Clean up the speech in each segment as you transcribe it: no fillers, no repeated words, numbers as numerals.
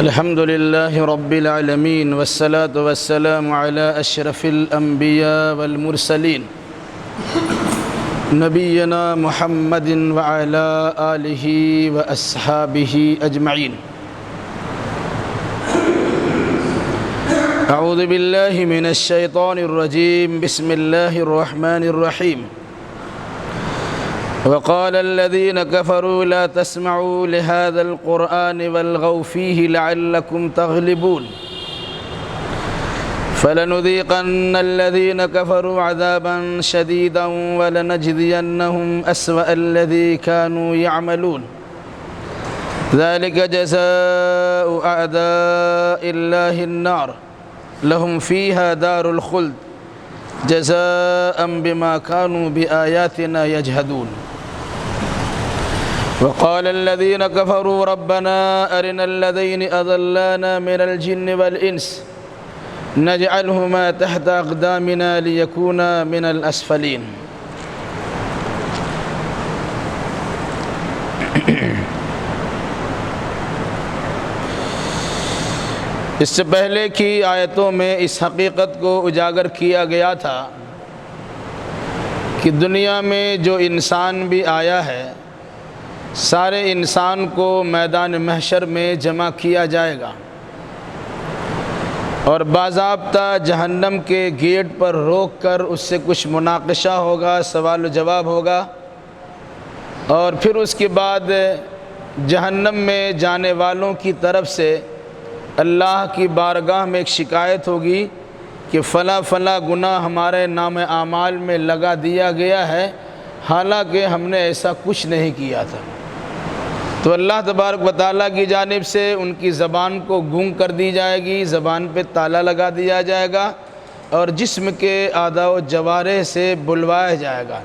الحمد لله رب العالمين والصلاة والسلام على أشرف الأنبياء والمرسلين نبينا محمد وعلى آله وأصحابه أجمعين. أعوذ بالله من الشيطان الرجيم. بسم الله الرحمن الرحيم. وقال الذين كفروا لا تسمعوا لهذا القرآن والغوا فيه لعلكم تغلبون فلنذيقن الذين كفروا عذابا شديدا ولنجزينهم أسوأ الذي كانوا يعملون ذلك جزاء أعداء الله النار لهم فيها دار الخلد جزاء بما كانوا بآياتنا يجحدون. وقال الذين كفروا ربنا أرنا الذين أضلانا من الجن والإنس نجعلهما تحت أقدامنا ليكونا من الأسفلين. اس سے پہلے کی آیتوں میں اس حقیقت کو اجاگر کیا گیا تھا کہ دنیا میں جو انسان بھی آیا ہے سارے انسان کو میدان محشر میں جمع کیا جائے گا اور باضابطہ جہنم کے گیٹ پر روک کر اس سے کچھ مناقشہ ہوگا، سوال و جواب ہوگا، اور پھر اس کے بعد جہنم میں جانے والوں کی طرف سے اللہ کی بارگاہ میں ایک شکایت ہوگی کہ فلاں فلاں گناہ ہمارے نام اعمال میں لگا دیا گیا ہے، حالانکہ ہم نے ایسا کچھ نہیں کیا تھا. تو اللہ تبارک و تعالیٰ کی جانب سے ان کی زبان کو گونگ کر دی جائے گی، زبان پہ تالا لگا دیا جائے گا اور جسم کے اعضاء و جوارح سے بلوایا جائے گا.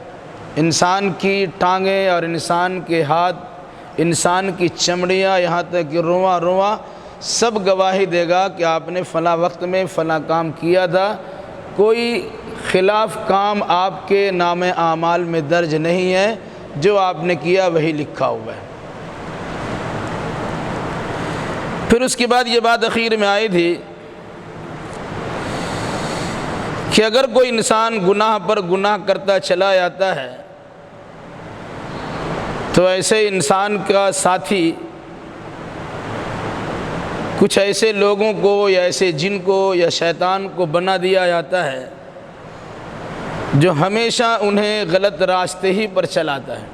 انسان کی ٹانگیں اور انسان کے ہاتھ، انسان کی چمڑیاں، یہاں تک کہ رواں رواں سب گواہی دے گا کہ آپ نے فلاں وقت میں فلاں کام کیا تھا. کوئی خلاف کام آپ کے نام اعمال میں درج نہیں ہے، جو آپ نے کیا وہی لکھا ہوا ہے. پھر اس کے بعد یہ بات اخیر میں آئی تھی کہ اگر کوئی انسان گناہ پر گناہ کرتا چلا جاتا ہے تو ایسے انسان کا ساتھی کچھ ایسے لوگوں کو یا ایسے جن کو یا شیطان کو بنا دیا جاتا ہے جو ہمیشہ انہیں غلط راستے ہی پر چلاتا ہے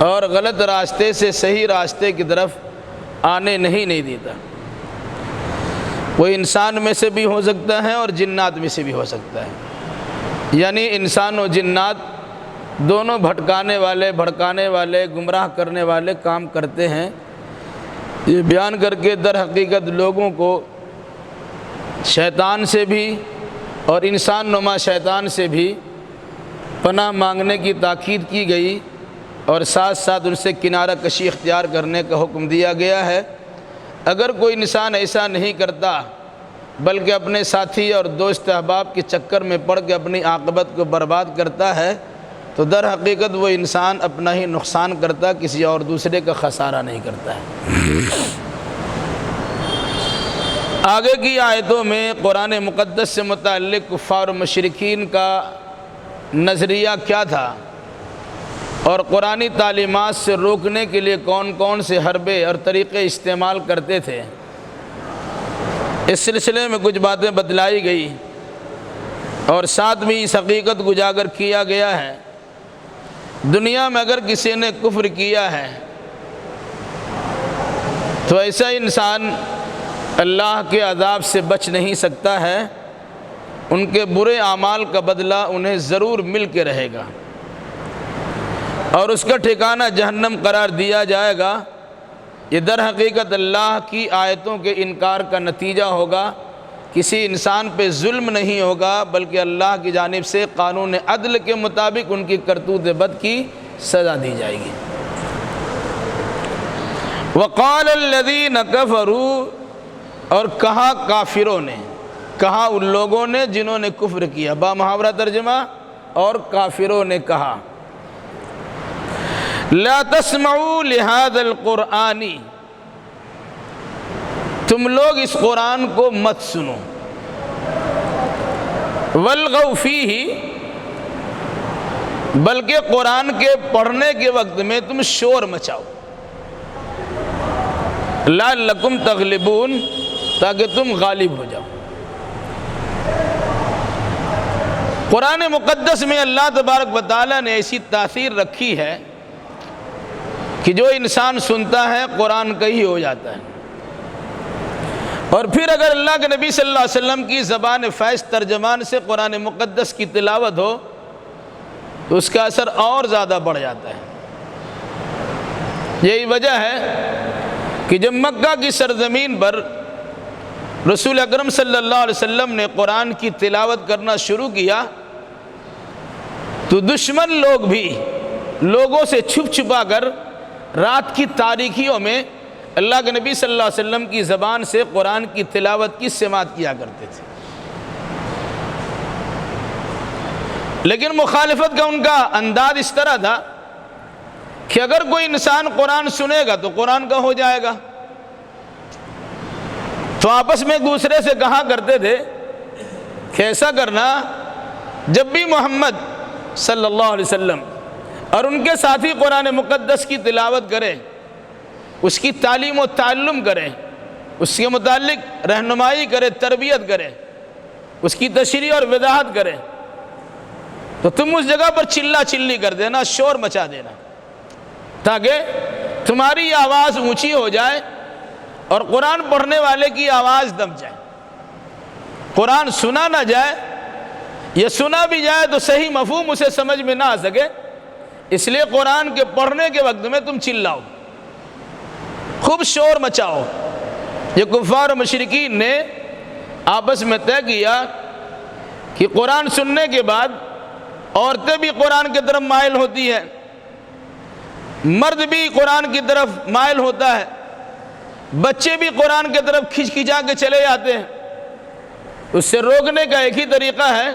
اور غلط راستے سے صحیح راستے کی طرف آنے نہیں دیتا. وہ انسان میں سے بھی ہو سکتا ہے اور جنات میں سے بھی ہو سکتا ہے، یعنی انسان و جنات دونوں بھٹکانے والے گمراہ کرنے والے کام کرتے ہیں. یہ بیان کر کے در حقیقت لوگوں کو شیطان سے بھی اور انسان نما شیطان سے بھی پناہ مانگنے کی تاکید کی گئی اور ساتھ ساتھ ان سے کنارہ کشی اختیار کرنے کا حکم دیا گیا ہے. اگر کوئی انسان ایسا نہیں کرتا بلکہ اپنے ساتھی اور دوست احباب کے چکر میں پڑ کے اپنی عاقبت کو برباد کرتا ہے تو در حقیقت وہ انسان اپنا ہی نقصان کرتا، کسی اور دوسرے کا خسارہ نہیں کرتا ہے. آگے کی آیتوں میں قرآن مقدس سے متعلق کفار و مشرکین کا نظریہ کیا تھا اور قرآنی تعلیمات سے روکنے کے لیے کون کون سے حربے اور طریقے استعمال کرتے تھے، اس سلسلے میں کچھ باتیں بتلائی گئی اور ساتھ بھی اس حقیقت کو اجاگر کیا گیا ہے دنیا میں اگر کسی نے کفر کیا ہے تو ایسا انسان اللہ کے عذاب سے بچ نہیں سکتا ہے، ان کے برے اعمال کا بدلہ انہیں ضرور مل کے رہے گا اور اس کا ٹھکانہ جہنم قرار دیا جائے گا. یہ در حقیقت اللہ کی آیتوں کے انکار کا نتیجہ ہوگا. کسی انسان پہ ظلم نہیں ہوگا بلکہ اللہ کی جانب سے قانون عدل کے مطابق ان کی کرتوت بد کی سزا دی جائے گی. وقال الذین کفروا، اور کہا کافروں نے، کہا ان لوگوں نے جنہوں نے کفر کیا، با محاورہ ترجمہ، اور کافروں نے کہا لا تسمعوا لهذا القرآن، تم لوگ اس قرآن کو مت سنو، والغوا فیہ، بلکہ قرآن کے پڑھنے کے وقت میں تم شور مچاؤ، لعلکم تغلبون، تاکہ تم غالب ہو جاؤ۔ قرآن مقدس میں اللہ تبارک و تعالیٰ نے ایسی تاثیر رکھی ہے کہ جو انسان سنتا ہے قرآن کا ہی ہو جاتا ہے، اور پھر اگر اللہ کے نبی صلی اللہ علیہ وسلم کی زبان فیض ترجمان سے قرآن مقدس کی تلاوت ہو تو اس کا اثر اور زیادہ بڑھ جاتا ہے۔ یہی وجہ ہے کہ جب مکہ کی سرزمین پر رسول اکرم صلی اللہ علیہ وسلم نے قرآن کی تلاوت کرنا شروع کیا تو دشمن لوگ بھی لوگوں سے چھپ چھپا کر رات کی تاریکیوں میں اللہ کے نبی صلی اللہ علیہ وسلم کی زبان سے قرآن کی تلاوت کی سماعت کیا کرتے تھے، لیکن مخالفت کا ان کا انداز اس طرح تھا کہ اگر کوئی انسان قرآن سنے گا تو قرآن کا ہو جائے گا، تو آپس میں ایک دوسرے سے کہا کرتے تھے کہ ایسا کرنا، جب بھی محمد صلی اللہ علیہ وسلم اور ان کے ساتھی قرآن مقدس کی تلاوت کریں، اس کی تعلیم و تعلم کریں، اس کے متعلق رہنمائی کرے، تربیت کرے، اس کی تشریح اور وضاحت کرے، تو تم اس جگہ پر چلا چلی کر دینا، شور مچا دینا، تاکہ تمہاری آواز اونچی ہو جائے اور قرآن پڑھنے والے کی آواز دب جائے، قرآن سنا نہ جائے، یا سنا بھی جائے تو صحیح مفہوم اسے سمجھ میں نہ آ سکے، اس لیے قرآن کے پڑھنے کے وقت میں تم چلاؤ، خوب شور مچاؤ۔ یہ کفار و مشرکین نے آپس میں طے کیا کہ قرآن سننے کے بعد عورتیں بھی قرآن کی طرف مائل ہوتی ہیں، مرد بھی قرآن کی طرف مائل ہوتا ہے، بچے بھی قرآن کی طرف کھنچ کھنچا کے چلے جاتے ہیں۔ اس سے روکنے کا ایک ہی طریقہ ہے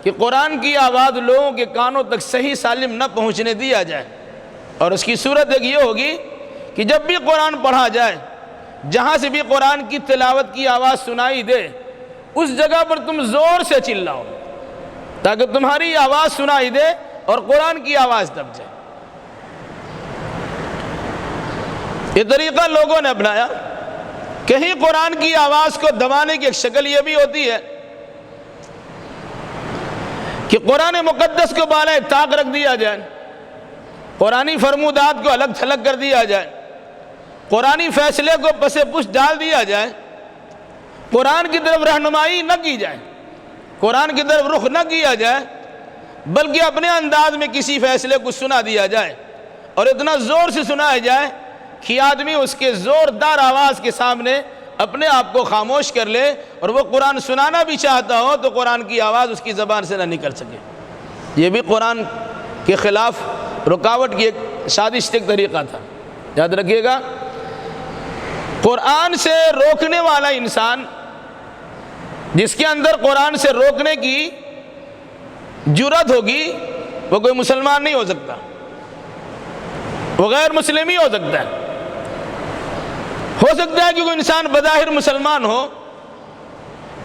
کہ قرآن کی آواز لوگوں کے کانوں تک صحیح سالم نہ پہنچنے دیا جائے، اور اس کی صورت ایک یہ ہوگی کہ جب بھی قرآن پڑھا جائے، جہاں سے بھی قرآن کی تلاوت کی آواز سنائی دے، اس جگہ پر تم زور سے چلاؤ تاکہ تمہاری آواز سنائی دے اور قرآن کی آواز دب جائے۔ یہ طریقہ لوگوں نے اپنایا۔ کہیں قرآن کی آواز کو دبانے کی ایک شکل یہ بھی ہوتی ہے کہ قرآن مقدس کو بالائے طاق رکھ دیا جائے، قرآنی فرمودات کو الگ تھلگ کر دیا جائے، قرآنی فیصلے کو پس پش ڈال دیا جائے، قرآن کی طرف رہنمائی نہ کی جائے، قرآن کی طرف رخ نہ کیا جائے، بلکہ اپنے انداز میں کسی فیصلے کو سنا دیا جائے، اور اتنا زور سے سنایا جائے کہ آدمی اس کے زوردار آواز کے سامنے اپنے آپ کو خاموش کر لے، اور وہ قرآن سنانا بھی چاہتا ہو تو قرآن کی آواز اس کی زبان سے نہ نکل سکے۔ یہ بھی قرآن کے خلاف رکاوٹ کی ایک سازش ایک طریقہ تھا۔ یاد رکھیے گا، قرآن سے روکنے والا انسان، جس کے اندر قرآن سے روکنے کی جرات ہوگی، وہ کوئی مسلمان نہیں ہو سکتا، وہ غیر مسلم ہی ہو سکتا ہے۔ ہو سکتا ہے کہ کوئی انسان بظاہر مسلمان ہو،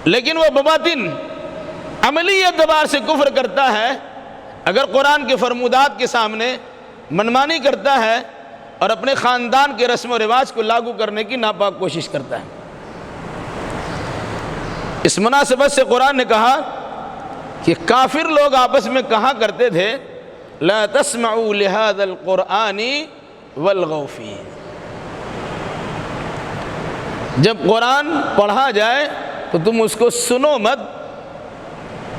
لیکن وہ بباطن عملی اعتبار سے کفر کرتا ہے، اگر قرآن کے فرمودات کے سامنے منمانی کرتا ہے اور اپنے خاندان کے رسم و رواج کو لاگو کرنے کی ناپاک کوشش کرتا ہے۔ اس مناسبت سے قرآن نے کہا کہ کافر لوگ آپس میں کہا کرتے تھے لا تسمعوا لهذا القرآن والغوا فیہ، جب قرآن پڑھا جائے تو تم اس کو سنو مت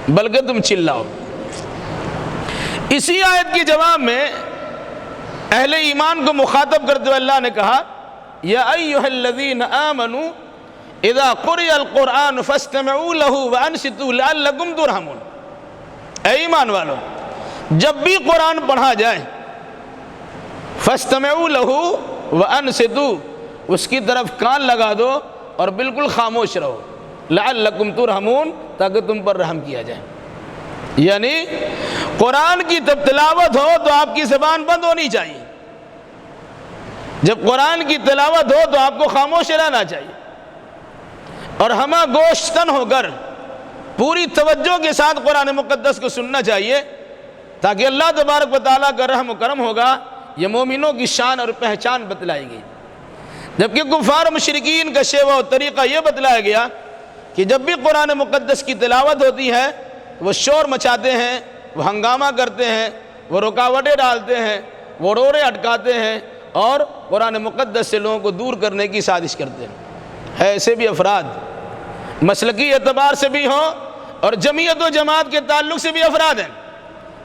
بلکہ تم چلاؤ۔ اسی آیت کی جواب میں اہل ایمان کو مخاطب کرتے ہوئے اللہ نے کہا یا ایھا الذین آمنوا اذا قرئ القرآن فاستمعوا له وانصتوا لعلکم ترحمون، اے ایمان والو، جب بھی قرآن پڑھا جائے فاستمعوا له وانصتوا، اس کی طرف کان لگا دو اور بالکل خاموش رہو، لعلکم ترحمون، تاکہ تم پر رحم کیا جائے۔ یعنی قرآن کی جب تلاوت ہو تو آپ کی زبان بند ہونی چاہیے، جب قرآن کی تلاوت ہو تو آپ کو خاموش رہنا چاہیے، اور ہمہ گوشتن ہو کر پوری توجہ کے ساتھ قرآن مقدس کو سننا چاہیے، تاکہ اللہ تبارک و تعالیٰ کا رحم و کرم ہوگا، یہ مومنوں کی شان اور پہچان بتلائی گئی۔ جبکہ کفار و مشرکین کا شیوہ و طریقہ یہ بتلایا گیا کہ جب بھی قرآن مقدس کی تلاوت ہوتی ہے وہ شور مچاتے ہیں، وہ ہنگامہ کرتے ہیں، وہ رکاوٹیں ڈالتے ہیں، وہ روڑے اٹکاتے ہیں اور قرآن مقدس سے لوگوں کو دور کرنے کی سازش کرتے ہیں۔ ایسے بھی افراد مسلکی اعتبار سے بھی ہوں اور جمعیت و جماعت کے تعلق سے بھی افراد ہیں۔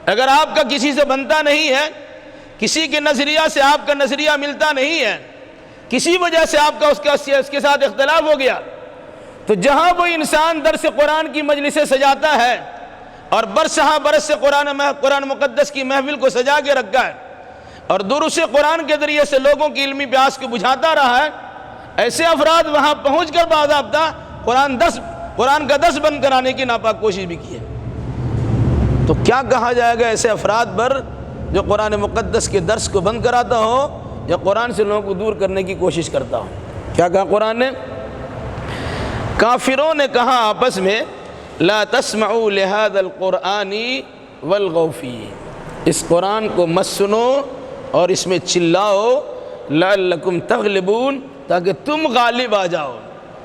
اگر آپ کا کسی سے بنتا نہیں ہے، کسی کے نظریہ سے آپ کا نظریہ ملتا نہیں ہے، کسی وجہ سے آپ کا اس کے ساتھ اختلاف ہو گیا، تو جہاں وہ انسان درس قرآن کی مجلسیں سجاتا ہے اور برسہ برس سے قرآن مقدس کی محفل کو سجا کے رکھا ہے اور دروس قرآن کے ذریعے سے لوگوں کی علمی پیاس کو بجھاتا رہا ہے، ایسے افراد وہاں پہنچ کر باضابطہ قرآن کا درس بند کرانے کی ناپاک کوشش بھی کی ہے۔ تو کیا کہا جائے گا ایسے افراد پر جو قرآن مقدس کے درس کو بند کراتا ہو یا قرآن سے لوگوں کو دور کرنے کی کوشش کرتا ہو؟ کیا کہا قرآن نے؟ کافروں نے کہا آپس میں لا تسمعوا لهذا القرآن والغوا فیہ، اس قرآن کو مت سنو اور اس میں چلاؤ، لعلکم تغلبون، تاکہ تم غالب آ جاؤ،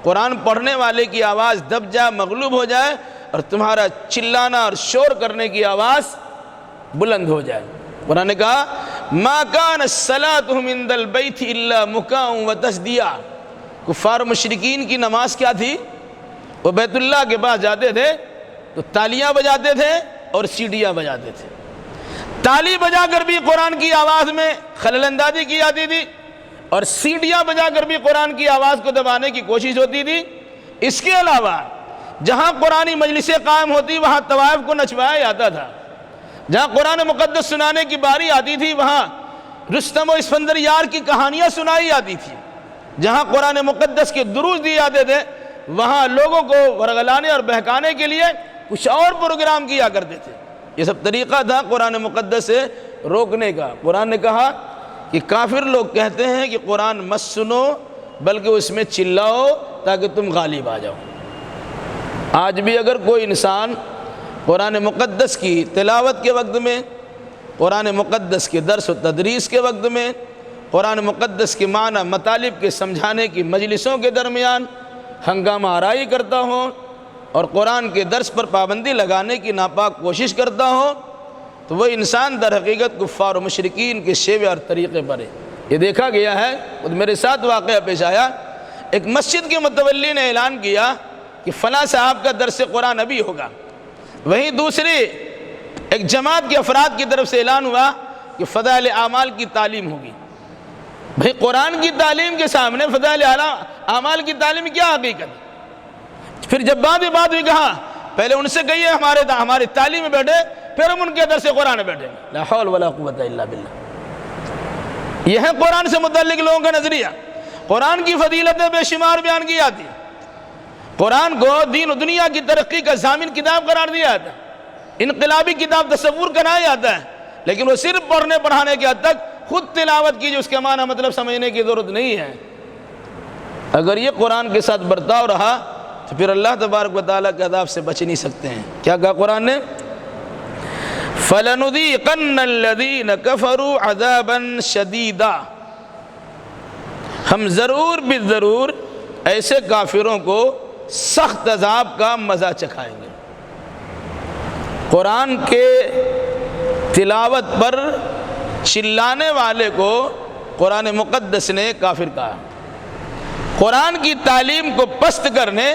قرآن پڑھنے والے کی آواز دب جائے، مغلوب ہو جائے اور تمہارا چلانا اور شور کرنے کی آواز بلند ہو جائے۔ قرآن نے کہا ما کان الصلاۃ عند البیت الا مکاء وتصدیہ، کفار مشرکین کی نماز کیا تھی؟ وہ بیت اللہ کے پاس جاتے تھے تو تالیاں بجاتے تھے اور سیڑیاں بجاتے تھے۔ تالی بجا کر بھی قرآن کی آواز میں خلل اندازی کی جاتی تھی اور سیڑیاں بجا کر بھی قرآن کی آواز کو دبانے کی کوشش ہوتی تھی۔ اس کے علاوہ جہاں قرآنی مجلسیں قائم ہوتی وہاں طوائف کو نچوایا جاتا تھا، جہاں قرآن مقدس سنانے کی باری آتی تھی وہاں رستم و اسفندر یار کی کہانیاں سنائی جاتی تھی، جہاں قرآن مقدس کے دروس دیے جاتے تھے وہاں لوگوں کو ورغلانے اور بہکانے کے لیے کچھ اور پروگرام کیا کرتے تھے۔ یہ سب طریقہ تھا قرآن مقدس سے روکنے کا۔ قرآن نے کہا کہ کافر لوگ کہتے ہیں کہ قرآن مت سنو بلکہ اس میں چلاؤ تاکہ تم غالب آ جاؤ۔ آج بھی اگر کوئی انسان قرآن مقدس کی تلاوت کے وقت میں، قرآن مقدس کے درس و تدریس کے وقت میں، قرآن مقدس کے معنی مطالب کے سمجھانے کی مجلسوں کے درمیان ہنگامہ آرائی کرتا ہوں اور قرآن کے درس پر پابندی لگانے کی ناپاک کوشش کرتا ہوں تو وہ انسان در حقیقت کفار و مشرکین کے شیوے اور طریقے پر ہے۔ یہ دیکھا گیا ہے، خود میرے ساتھ واقعہ پیش آیا، ایک مسجد کے متولی نے اعلان کیا کہ فلاں صاحب کا درس قرآن ابھی ہوگا، وہیں دوسری ایک جماعت کے افراد کی طرف سے اعلان ہوا کہ فضائل اعمال کی تعلیم ہوگی۔ بھئی قرآن کی تعلیم کے سامنے فضائل اعمال کی تعلیم کیا حقیقت؟ پھر جب بات ہوئی کہا پہلے ان سے کہیے ہماری تعلیم میں بیٹھے پھر ہم ان کے درس قرآن میں بیٹھیں۔ لا حول ولا قوت الا باللہ۔ یہ ہے قرآن سے متعلق لوگوں کا نظریہ۔ قرآن کی فضیلتیں بے شمار بیان کی جاتی ہیں، قرآن کو دین و دنیا کی ترقی کا ضامن کتاب قرار دیا جاتا ہے، انقلابی کتاب تصور کرایا جاتا ہے، لیکن وہ صرف پڑھنے پڑھانے کے حد تک خود تلاوت کی جو اس کے معنی مطلب سمجھنے کی ضرورت نہیں ہے۔ اگر یہ قرآن کے ساتھ برتاؤ رہا تو پھر اللہ تبارک و تعالیٰ کے عذاب سے بچ نہیں سکتے ہیں۔ کیا کہا قرآن نے؟ فَلَنُذِيقَنَّ الَّذِينَ كَفَرُوا عَذَابًا شَدِيدًا، ہم ضرور بالضرور ایسے کافروں کو سخت عذاب کا مزہ چکھائیں گے۔ قرآن کے تلاوت پر چلانے والے کو قرآن مقدس نے کافر کہا، قرآن کی تعلیم کو پست کرنے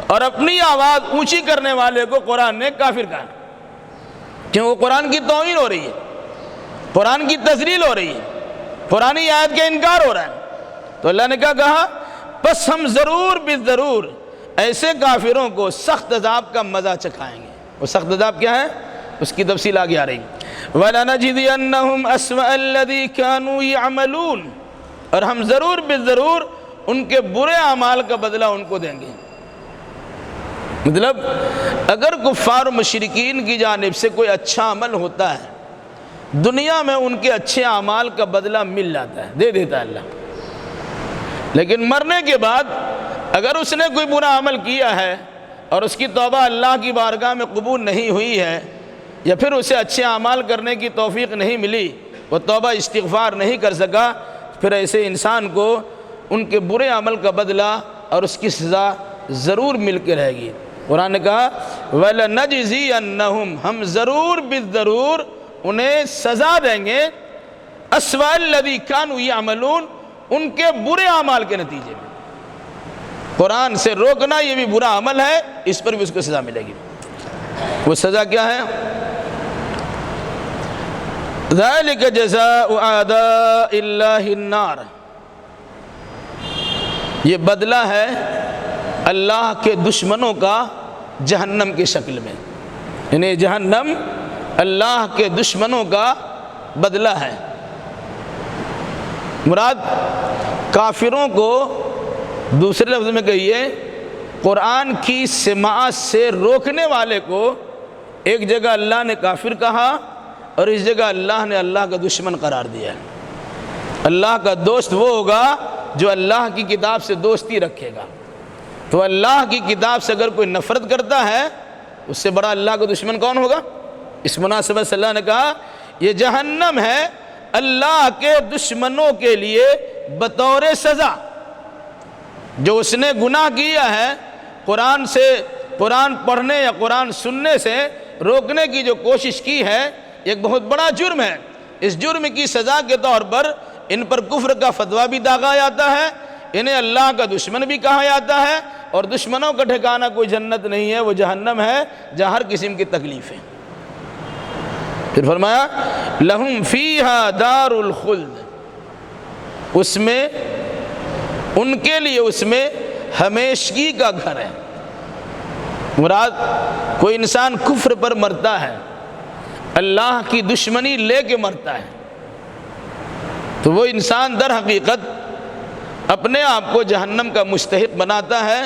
اور اپنی آواز اونچی کرنے والے کو قرآن نے کافر کہا، کیوں؟ قرآن کی توہین ہو رہی ہے، قرآن کی تذلیل ہو رہی ہے، قرآنی آیت کا انکار ہو رہا ہے۔ تو اللہ نے کیا کہا؟ پس ہم ضرور بالضرور ایسے کافروں کو سخت عذاب کا مزہ چکھائیں گے۔ وہ سخت عذاب کیا ہے اس کی تفصیل آگے آ رہی ہے۔ وَلَنَجْزِيَنَّهُمْ أَسْوَأَ الَّذِي كَانُوا يَعْمَلُونَ، اور ہم ضرور بالضرور ان کے برے اعمال کا بدلہ ان کو دیں گے۔ مطلب اگر کفار و مشرکین کی جانب سے کوئی اچھا عمل ہوتا ہے دنیا میں ان کے اچھے اعمال کا بدلہ مل جاتا ہے، دے دیتا ہے اللہ، لیکن مرنے کے بعد اگر اس نے کوئی برا عمل کیا ہے اور اس کی توبہ اللہ کی بارگاہ میں قبول نہیں ہوئی ہے، یا پھر اسے اچھے اعمال کرنے کی توفیق نہیں ملی، وہ توبہ استغفار نہیں کر سکا، پھر ایسے انسان کو ان کے برے عمل کا بدلہ اور اس کی سزا ضرور مل کے رہے گی۔ قرآن نے کہا وَلَنَجْزِيَنَّهُمْ، ہم ضرور بالضرور انہیں سزا دیں گے أَسْوَأَ الَّذِي كَانُوا يَعْمَلُونَ، ان کے برے اعمال کے نتیجے میں۔ قرآن سے روکنا یہ بھی برا عمل ہے، اس پر بھی اس کو سزا ملے گی۔ وہ سزا کیا ہے؟ ذَلِكَ جَزَاءُ أَعْدَاءِ اللَّهِ النَّارِ، یہ بدلہ ہے اللہ کے دشمنوں کا جہنم کی شکل میں، یعنی جہنم اللہ کے دشمنوں کا بدلہ ہے۔ مراد کافروں کو دوسرے لفظ میں کہیے، قرآن کی سماعت سے روکنے والے کو ایک جگہ اللہ نے کافر کہا اور اس جگہ اللہ نے اللہ کا دشمن قرار دیا ہے۔ اللہ کا دوست وہ ہوگا جو اللہ کی کتاب سے دوستی رکھے گا، تو اللہ کی کتاب سے اگر کوئی نفرت کرتا ہے اس سے بڑا اللہ کا دشمن کون ہوگا؟ اس مناسبت سے اللہ نے کہا یہ جہنم ہے اللہ کے دشمنوں کے لیے بطور سزا۔ جو اس نے گناہ کیا ہے، قرآن پڑھنے یا قرآن سننے سے روکنے کی جو کوشش کی ہے، ایک بہت بڑا جرم ہے۔ اس جرم کی سزا کے طور پر ان پر کفر کا فتویٰ بھی داغا جاتا ہے، انہیں اللہ کا دشمن بھی کہا جاتا ہے، اور دشمنوں کا ٹھکانہ کوئی جنت نہیں ہے، وہ جہنم ہے جہاں ہر قسم کی تکلیف ہے۔ پھر فرمایا لہم فیہا دار الخلد، اس میں ان کے لیے اس میں ہمیشگی کا گھر ہے۔ مراد کوئی انسان کفر پر مرتا ہے، اللہ کی دشمنی لے کے مرتا ہے، تو وہ انسان در حقیقت اپنے آپ کو جہنم کا مستحق بناتا ہے،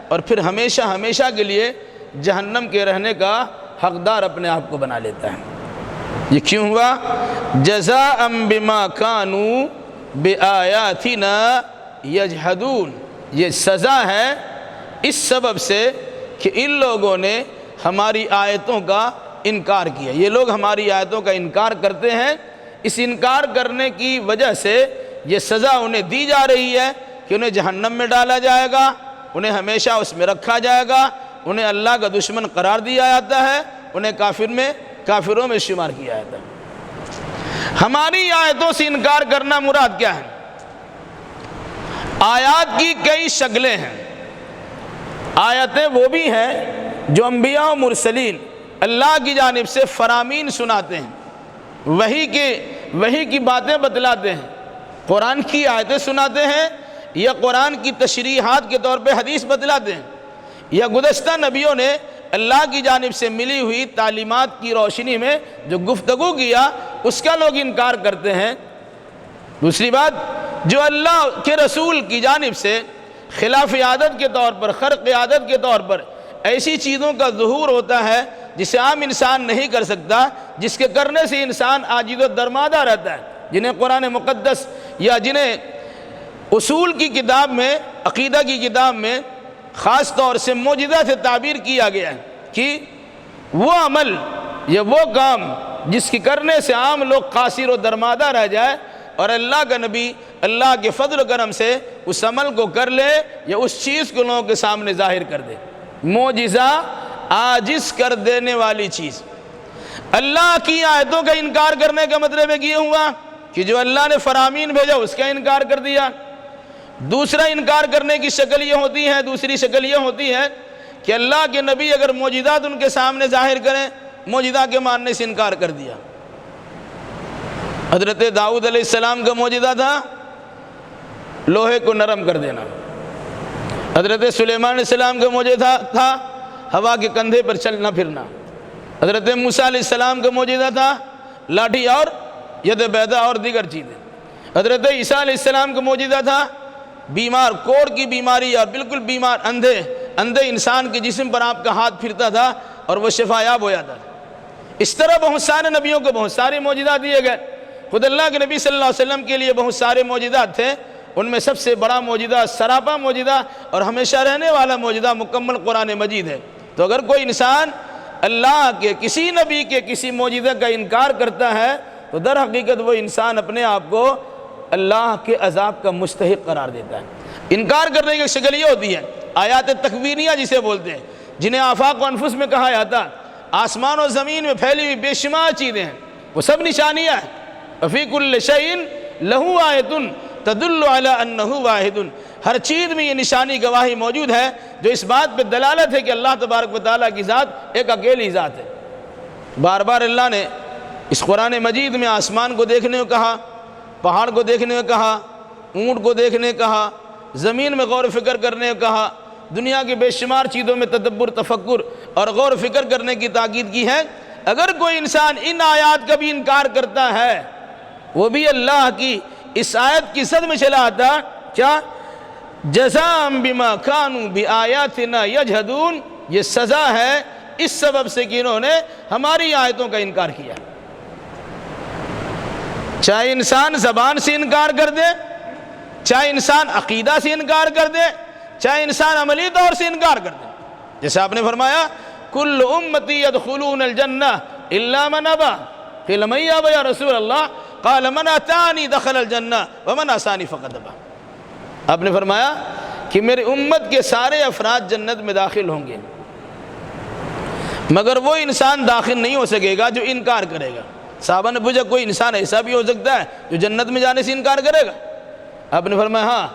اور پھر ہمیشہ ہمیشہ کے لیے جہنم کے رہنے کا حقدار اپنے آپ کو بنا لیتا ہے۔ یہ کیوں ہوا؟ جزاء بما كانوا بآیاتنا یجحدون، یہ سزا ہے اس سبب سے کہ ان لوگوں نے ہماری آیتوں کا انکار کیا۔ یہ لوگ ہماری آیتوں کا انکار کرتے ہیں، اس انکار کرنے کی وجہ سے یہ سزا انہیں دی جا رہی ہے کہ انہیں جہنم میں ڈالا جائے گا، انہیں ہمیشہ اس میں رکھا جائے گا، انہیں اللہ کا دشمن قرار دیا جاتا ہے، انہیں کافروں میں شمار کیا جاتا ہے۔ ہماری آیتوں سے انکار کرنا مراد کیا ہے؟ آیات کی کئی شکلیں ہیں۔ آیتیں وہ بھی ہیں جو انبیاء و مرسلین اللہ کی جانب سے فرامین سناتے ہیں، وحی کی باتیں بتلاتے ہیں، قرآن کی آیتیں سناتے ہیں، یا قرآن کی تشریحات کے طور پہ حدیث بتلاتے ہیں، یا گزشتہ نبیوں نے اللہ کی جانب سے ملی ہوئی تعلیمات کی روشنی میں جو گفتگو کیا اس کا لوگ انکار کرتے ہیں۔ دوسری بات، جو اللہ کے رسول کی جانب سے خلاف عادت کے طور پر، خرق عادت کے طور پر ایسی چیزوں کا ظہور ہوتا ہے جسے عام انسان نہیں کر سکتا، جس کے کرنے سے انسان عاجز و درمادہ رہتا ہے، جنہیں قرآن مقدس یا جنہیں اصول کی کتاب میں، عقیدہ کی کتاب میں خاص طور سے معجزہ سے تعبیر کیا گیا ہے کہ وہ عمل یا وہ کام جس کی کرنے سے عام لوگ قاصر و درمادہ رہ جائے، اور اللہ کا نبی اللہ کے فضل و کرم سے اس عمل کو کر لے یا اس چیز کو لوگوں کے سامنے ظاہر کر دے۔ معجزہ عاجز کر دینے والی چیز۔ اللہ کی آیتوں کا انکار کرنے کا مطلب یہ ہوا کہ جو اللہ نے فرامین بھیجا اس کا انکار کر دیا۔ دوسرا انکار کرنے کی شکل یہ ہوتی ہے، دوسری شکل یہ ہوتی ہے کہ اللہ کے نبی اگر معجزات ان کے سامنے ظاہر کریں، معجزہ کے ماننے سے انکار کر دیا۔ حضرت داؤد علیہ السلام کا معجزہ تھا لوہے کو نرم کر دینا۔ حضرت سلیمان علیہ السلام کا معجزہ تھا ہوا کے کندھے پر چلنا پھرنا۔ حضرت موسیٰ علیہ السلام کا معجزہ تھا لاٹھی اور ید بیضا اور دیگر چیزیں۔ حضرت عیسیٰ علیہ السلام کا معجزہ تھا بیمار، کوڑ کی بیماری اور بالکل بیمار اندھے انسان کے جسم پر آپ کا ہاتھ پھرتا تھا اور وہ شفا یاب ہو جاتا تھا۔ اس طرح بہت سارے نبیوں کو بہت سارے معجزات دیے گئے۔ خود اللہ کے نبی صلی اللہ علیہ وسلم کے لیے بہت سارے معجزات تھے، ان میں سب سے بڑا معجزہ، سراپا معجزہ اور ہمیشہ رہنے والا معجزہ مکمل قرآن مجید ہے۔ تو اگر کوئی انسان اللہ کے کسی نبی کے کسی معجزے کا انکار کرتا ہے تو در حقیقت وہ انسان اپنے آپ کو اللہ کے عذاب کا مستحق قرار دیتا ہے۔ انکار کرنے کی شکل یہ ہوتی ہے آیات تکوینیہ جسے بولتے ہیں، جنہیں آفاق و انفس میں کہا جاتا ہے۔ آسمان و زمین میں پھیلی ہوئی بے شمار چیزیں ہیں، وہ سب نشانیاں ہیں۔ وَفِي كُلِّ شَيْءٍ لَهُ آیَةٌ تَدُلُّ عَلَىٰ أَنَّهُ وَاحِدٌ۔ ہر چیز میں یہ نشانی گواہی موجود ہے جو اس بات پہ دلالت ہے کہ اللہ تبارک و تعالیٰ کی ذات ایک اکیلی ذات ہے۔ بار بار اللہ نے اس قرآن مجید میں آسمان کو دیکھنے کو کہا، پہاڑ کو دیکھنے کو کہا، اونٹ کو دیکھنے کو کہا، زمین میں غور و فکر کرنے کو کہا، دنیا کی بے شمار چیزوں میں تدبر، تفکر اور غور و فکر کرنے کی تاکید کی ہے۔ اگر کوئی انسان ان آیات کا بھی انکار کرتا ہے، وہ بھی اللہ کی اس آیت کی صد میں چلا آتا کیا جزاء بما كانوا بآیاتنا یجحدون، یہ سزا ہے اس سبب سے کہ انہوں نے ہماری آیتوں کا انکار کیا۔ چاہے انسان زبان سے انکار کر دے، چاہے انسان عقیدہ سے انکار کر دے، چاہے انسان عملی طور سے انکار کر دے۔ جیسے آپ نے فرمایا کل امتی يدخلون الجنہ الا من ابى، قیل من یابى یا رسول اللہ، قال من اتانی دخل الجنہ ومن عصانی فقد ابى۔ آپ نے فرمایا کہ میری امت کے سارے افراد جنت میں داخل ہوں گے مگر وہ انسان داخل نہیں ہو سکے گا جو انکار کرے گا۔ صحابہ نے پوچھا کوئی انسان ایسا بھی ہو سکتا ہے جو جنت میں جانے سے انکار کرے گا؟ آپ نے فرمایا ہاں،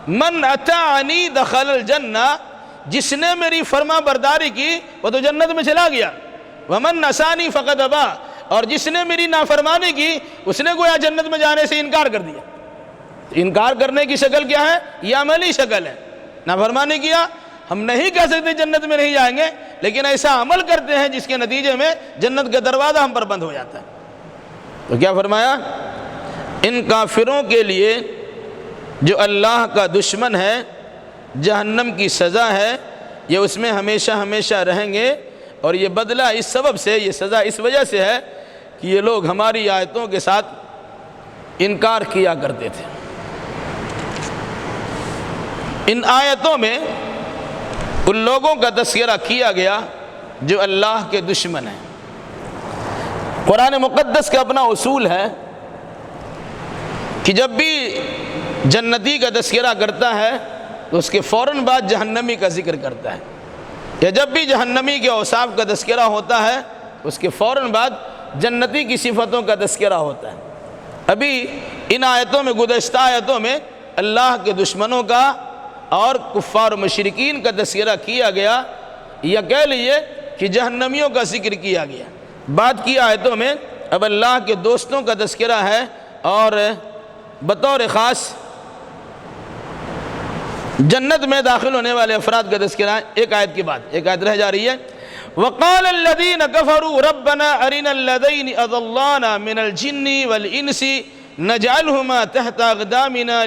من اتانی دخل الجنہ، جس نے میری فرما برداری کی وہ تو جنت میں چلا گیا، ومن عصانی فقد ابى، اور جس نے میری نافرمانی کی اس نے گویا جنت میں جانے سے انکار کر دیا۔ انکار کرنے کی شکل کیا ہے؟ یہ عملی شکل ہے۔ نافرمانی کیا، ہم نہیں کہہ سکتے جنت میں نہیں جائیں گے، لیکن ایسا عمل کرتے ہیں جس کے نتیجے میں جنت کا دروازہ ہم پر بند ہو جاتا ہے۔ تو کیا فرمایا؟ ان کافروں کے لیے جو اللہ کا دشمن ہے جہنم کی سزا ہے، یہ اس میں ہمیشہ ہمیشہ رہیں گے، اور یہ بدلہ اس سبب سے، یہ سزا اس وجہ سے ہے کہ یہ لوگ ہماری آیتوں کے ساتھ انکار کیا کرتے تھے۔ ان آیتوں میں ان لوگوں کا تذکرہ کیا گیا جو اللہ کے دشمن ہیں۔ قرآن مقدس کا اپنا اصول ہے کہ جب بھی جنتی کا تذکرہ کرتا ہے تو اس کے فوراً بعد جہنمی کا ذکر کرتا ہے، یا جب بھی جہنمی کے اوصاف کا تذکرہ ہوتا ہے اس کے فوراً بعد جنتی کی صفتوں کا تذکرہ ہوتا ہے۔ ابھی ان آیتوں میں، گزشتہ آیتوں میں اللہ کے دشمنوں کا اور کفار و مشرکین کا تذکرہ کیا گیا، یا کہہ لیجئے کہ جہنمیوں کا ذکر کیا گیا۔ بعد کی آیتوں میں اب اللہ کے دوستوں کا تذکرہ ہے، اور بطور خاص جنت میں داخل ہونے والے افراد کا تذکرہ ہے۔ ایک آیت کے بعد ایک آیت رہ جا رہی ہے، وَقَالَ الَّذِينَ كَفَرُوا رَبَّنَا أَرِنَا الَّذَيْنِ أَضَلَّانَا مِنَ الْجِنِّ وَالْإِنسِ نَجْعَلْهُمَا تَحْتَ أَقْدَامِنَا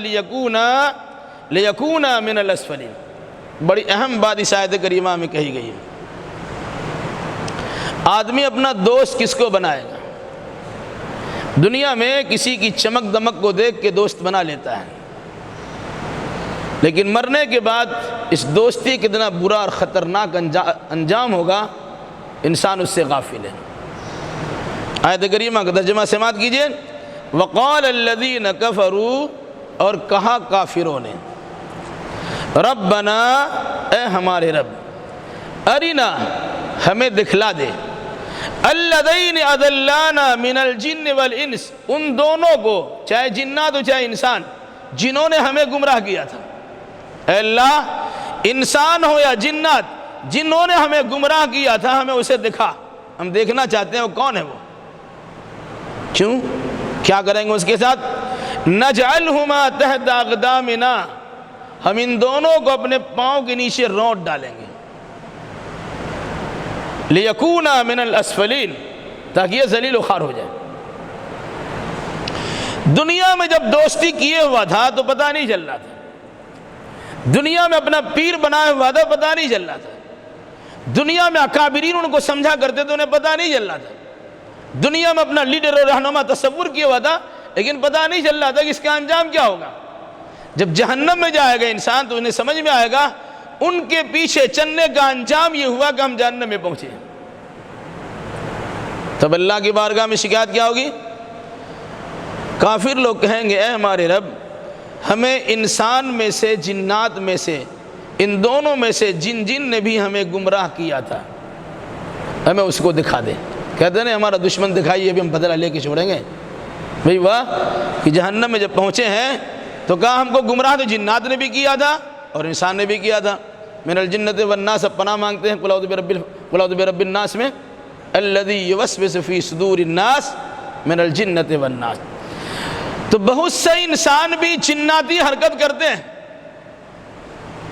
لِيَكُونَا مِنَ الْأَسْفَلِينَ۔ بڑی اہم بات اس آیت کریمہ میں کہی گئی ہے۔ آدمی اپنا دوست کس کو بنائے گا؟ دنیا میں کسی کی چمک دمک کو دیکھ کے دوست بنا لیتا ہے، لیکن مرنے کے بعد اس دوستی کتنا برا اور خطرناک انجام ہوگا انسان اس سے غافل ہے۔ آیت کریمہ کا ترجمہ سماعت کیجئے، وَقَالَ الَّذِينَ كَفَرُوا، اور کہا کافروں نے، ربنا، اے ہمارے رب، ارنا، ہمیں دکھلا دے، الذین اضلانا من الجن والانس، ان دونوں کو، چاہے جنات ہو چاہے انسان، جنہوں نے ہمیں گمراہ کیا تھا۔ اے اللہ، انسان ہو یا جنات، جنہوں نے ہمیں گمراہ کیا تھا ہمیں اسے دکھا، ہم دیکھنا چاہتے ہیں وہ کون ہے وہ۔ کیوں؟ کیا کریں گے اس کے ساتھ؟ نجعلہما تحت اقدامنا، ہم ان دونوں کو اپنے پاؤں کے نیچے رونٹ ڈالیں گے، لیکونا من الاسفلین، تاکہ یہ ذلیل و خوار ہو جائے۔ دنیا میں جب دوستی کیے ہوا تھا تو پتہ نہیں چل رہا تھا، دنیا میں اپنا پیر بنایا ہوا تھا پتہ نہیں چل رہا تھا، دنیا میں اکابرین ان کو سمجھا کرتے تو انہیں پتہ نہیں چل رہا تھا، دنیا میں اپنا لیڈر اور رہنما تصور کیا ہوا تھا لیکن پتہ نہیں چل رہا تھا کہ اس کا انجام کیا ہوگا۔ جب جہنم میں جائے گا انسان تو انہیں سمجھ میں آئے گا ان کے پیچھے چلنے کا انجام یہ ہوا کہ ہم جہنم میں پہنچے. تب اللہ کی بارگاہ میں شکایت کیا ہوگی؟ کافر لوگ کہیں گے اے ہمارے رب ہمیں انسان میں سے جنات میں سے ان دونوں میں سے جن نے بھی ہمیں گمراہ کیا تھا ہمیں اس کو دکھا دے. کہتے ہیں ہمارا دشمن دکھائیے ابھی ہم بدلہ لے کے چھوڑیں گے. بھئی واہ کہ جہنم میں جب پہنچے ہیں تو کہا ہم کو گمراہ تو جنات نے بھی کیا تھا اور انسان نے بھی کیا تھا. من الجنت والناس اب پناہ مانگتے ہیں قل اعوذ برب الناس میں الذی یوسوس فی صدور الناس من الجنت والناس. تو بہت سے انسان بھی جناتی حرکت کرتے ہیں,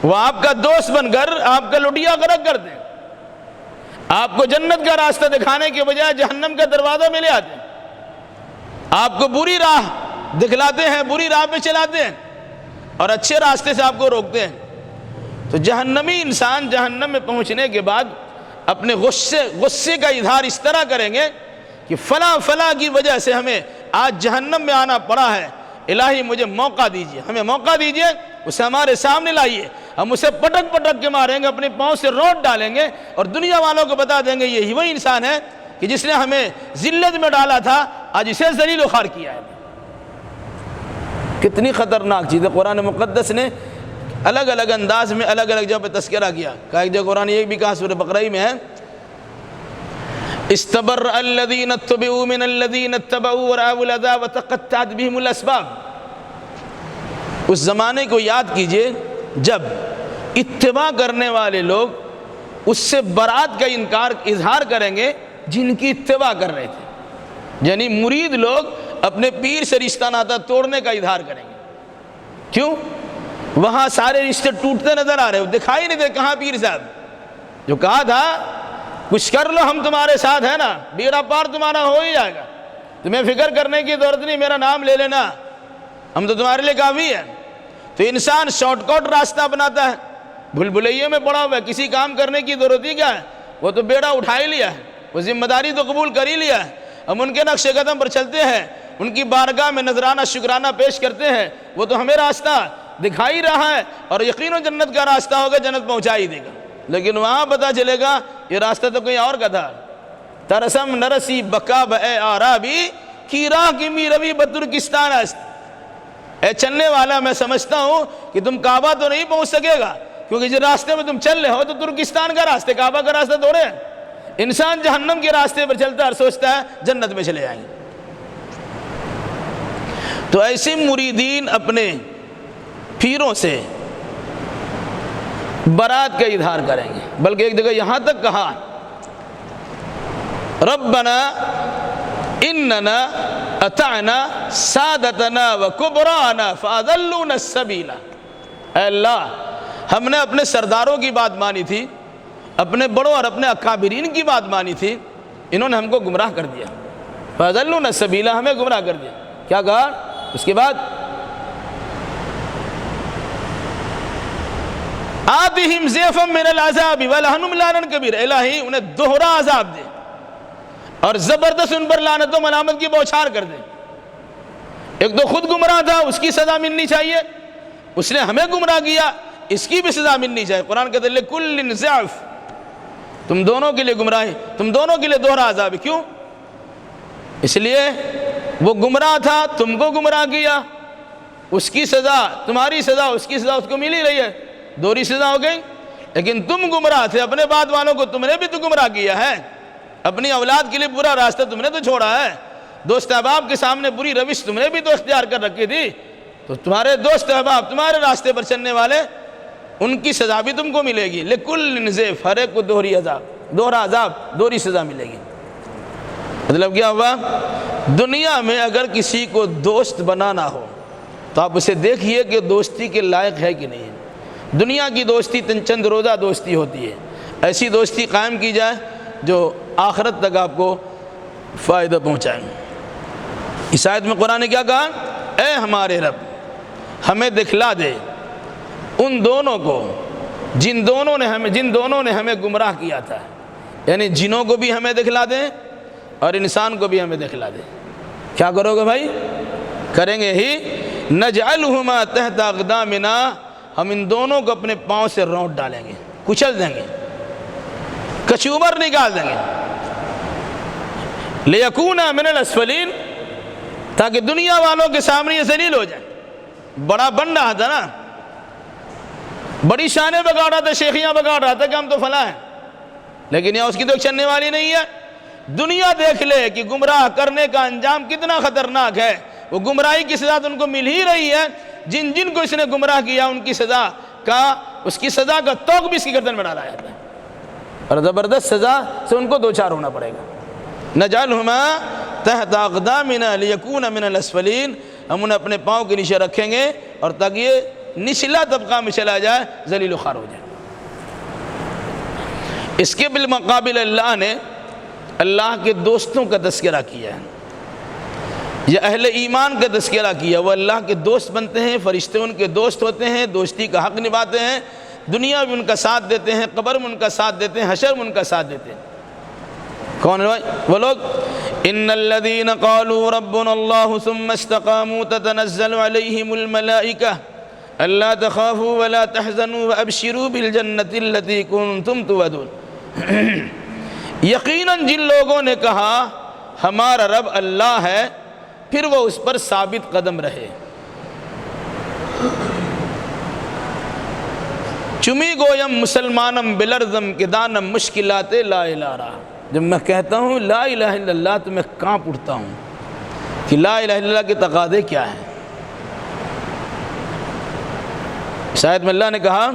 وہ آپ کا دوست بن کر آپ کا لٹیا غرق کرتے ہیں, آپ کو جنت کا راستہ دکھانے کے بجائے جہنم کا دروازہ میں لے آتے ہیں, آپ کو بری راہ دکھلاتے ہیں, بری راہ پہ چلاتے ہیں اور اچھے راستے سے آپ کو روکتے ہیں. تو جہنمی انسان جہنم میں پہنچنے کے بعد اپنے غصے کا اظہار اس طرح کریں گے کہ فلاں کی وجہ سے ہمیں آج جہنم میں آنا پڑا ہے, الہی مجھے موقع دیجئے, ہمیں موقع دیجئے, اسے ہمارے سامنے لائیے, ہم اسے پٹک کے ماریں گے, اپنے پاؤں سے روٹ ڈالیں گے اور دنیا والوں کو بتا دیں گے یہی وہی انسان ہے کہ جس نے ہمیں ذلت میں ڈالا تھا, آج اسے ذلیل و خوار کیا ہے. کتنی خطرناک چیز ہے. قرآن مقدس نے الگ الگ انداز میں الگ الگ جگہ پہ تذکرہ کیا. ایک جگہ قرآن یہ بھی کہا سورہ بقرہ میں ہے استبرأ الذین اتبعوا من الذین اتبعوا ورأوا العذاب وتقطعت بهم الاسباب. اس زمانے کو یاد کیجئے جب اتباع کرنے والے لوگ اس سے برات کا اظہار کریں گے جن کی اتباع کر رہے تھے, یعنی مرید لوگ اپنے پیر سے رشتہ ناتا توڑنے کا اظہار کریں گے. کیوں؟ وہاں سارے رشتے ٹوٹتے نظر آ رہے ہو, دکھائی نہیں دے کہاں پیر صاحب جو کہا تھا کچھ کر لو ہم تمہارے ساتھ ہیں نا, بیڑا پار تمہارا ہو ہی جائے گا, تمہیں فکر کرنے کی ضرورت نہیں, میرا نام لے لینا, ہم تو تمہارے لیے کافی ہیں. تو انسان شارٹ کٹ راستہ اپناتا ہے, بھول بھلائیے میں پڑا ہوا ہے, کسی کام کرنے کی ضرورت ہی کیا ہے, وہ تو بیڑا اٹھا ہی لیا ہے, وہ ذمہ داری تو قبول کر ہی لیا ہے. ہم ان کے نقش قدم پر چلتے ہیں, ان کی بارگاہ میں نذرانہ شکرانہ پیش کرتے ہیں, وہ تو ہمیں راستہ دکھا ہی رہا ہے اور یقیناً جنت کا راستہ ہوگا, جنت پہنچا ہی دے گا. لیکن وہاں پتہ چلے گا یہ راستہ تو کوئی اور کا تھا. ترسم نرسی بکا بے آرابی کی راہ کی می روی بترکستان است. اے چلنے والا میں سمجھتا ہوں کہ تم کعبہ تو نہیں پہنچ سکے گا, کیونکہ جس راستے میں تم چل رہے ہو تو ترکستان کا راستہ, کعبہ کا راستہ تھوڑے ہے. انسان جہنم کے راستے پر چلتا ہے اور سوچتا ہے جنت میں چلے جائیں گے. تو ایسے مریدین اپنے پیروں سے برات کا اظہار کریں گے. بلکہ ایک جگہ یہاں تک کہا ربنا اننا اطعنا سادتنا وکبرانا فاضلونا السبیل. اے اللہ ہم نے اپنے سرداروں کی بات مانی تھی, اپنے بڑوں اور اپنے اکابرین کی بات مانی تھی, انہوں نے ہم کو گمراہ کر دیا. فاضلونا السبیل, ہمیں گمراہ کر دیا. کیا کہا اس کے بعد آتہم ضعفا من العذاب ولعنہم لعنا کبیرا. الہی انہیں دوہرا عذاب دے اور زبردست ان پر لعنت و ملامت کی بوچھار کر دے. ایک تو خود گمراہ تھا, اس کی سزا ملنی چاہیے, اس نے ہمیں گمراہ کیا, اس کی بھی سزا ملنی چاہیے. قرآن کہتے ہیں لکل ضعف, تم دونوں کے لیے گمراہی, تم دونوں کے لیے دوہرا عذاب. کیوں؟ اس لیے وہ گمراہ تھا, تم کو گمراہ کیا, اس کی سزا تمہاری سزا, اس کی سزا اس کو مل ہی رہی ہے, دوہری سزا ہو گئی. لیکن تم گمراہ تھے, اپنے بعد والوں کو تم نے بھی تو گمراہ کیا ہے, اپنی اولاد کے لیے برا راستہ تم نے تو چھوڑا ہے, دوست احباب کے سامنے بری روش تم نے بھی تو اختیار کر رکھی تھی. تو تمہارے دوست احباب تمہارے راستے پر چلنے والے, ان کی سزا بھی تم کو ملے گی. لکل ضعف, ہر ایک کو دوہری عذاب, دوہرا عذاب, دوہری سزا ملے گی. مطلب کیا ہوا؟ دنیا میں اگر کسی کو دوست بنانا ہو تو آپ اسے دیکھیے کہ دوستی کے لائق ہے کہ نہیں ہے. دنیا کی دوستی چند روزہ دوستی ہوتی ہے, ایسی دوستی قائم کی جائے جو آخرت تک آپ کو فائدہ پہنچائیں. اس آیت میں قرآن نے کیا کہا؟ اے ہمارے رب ہمیں دکھلا دے ان دونوں کو جن دونوں نے ہمیں گمراہ کیا تھا. یعنی جنوں کو بھی ہمیں دکھلا دیں اور انسان کو بھی ہمیں دکھلا دیں. کیا کرو گے بھائی؟ کریں گے ہی نجعلہما تحت اقدامنا، ہم ان دونوں کو اپنے پاؤں سے رونٹ ڈالیں گے، کچل دیں گے، کچوبر نکال دیں گے، لیکونا من الاسفلین، تاکہ دنیا والوں کے سامنے یہ ذلیل ہو جائے۔ بڑا بن رہا تھا نا، بڑی شانیں بگاڑ رہا تھا، شیخیاں بگاڑ رہا تھا کہ ہم تو فلاں ہیں، لیکن یہ اس کی تو چلنے والی نہیں ہے۔ دنیا دیکھ لے کہ گمراہ کرنے کا انجام کتنا خطرناک ہے، وہ گمراہی کی سزا تو ان کو مل ہی رہی ہے، جن جن کو اس نے گمراہ کیا ان کی سزا کا، اس کی سزا کا توق بھی اس کی گردن میں ڈالا جاتا ہے، اور زبردست سزا سے ان کو دوچار ہونا پڑے گا۔ نجعلہما تحت اقدامنا لیکون من الاسفلین، ہم انہیں اپنے پاؤں کے نیچے رکھیں گے اور تاکہ یہ نچلا طبقہ میں چلا جائے، ذلیل و خوار ہو جائے۔ اس کے بالمقابل اللہ نے اللہ کے دوستوں کا تذکرہ کیا ہے، یا اہل ایمان کا تذکرہ کیا، وہ اللہ کے دوست بنتے ہیں، فرشتے ان کے دوست ہوتے ہیں، دوستی کا حق نبھاتے ہیں، دنیا میں ان کا ساتھ دیتے ہیں، قبر میں ان کا ساتھ دیتے ہیں، حشر میں ان کا ساتھ دیتے ہیں۔ کون ہے وہ لوگ؟ ان الذين قالوا ربنا الله ثم استقاموا تتنزل عليهم الملائكة الا تخافوا ولا تحزنوا وابشروا بالجنة التي كنتم توعدون۔ یقیناً جن لوگوں نے کہا ہمارا رب اللہ ہے، پھر وہ اس پر ثابت قدم رہے۔ چمی گویم مسلمانم بلرزم کہ دانم مشکلات لا الہ رہا۔ جب میں کہتا ہوں لا الہ الا اللہ تو میں کانپ اٹھتا ہوں کہ لا الہ الا اللہ کے تقاضے کیا ہیں۔ شاید میں اللہ نے کہا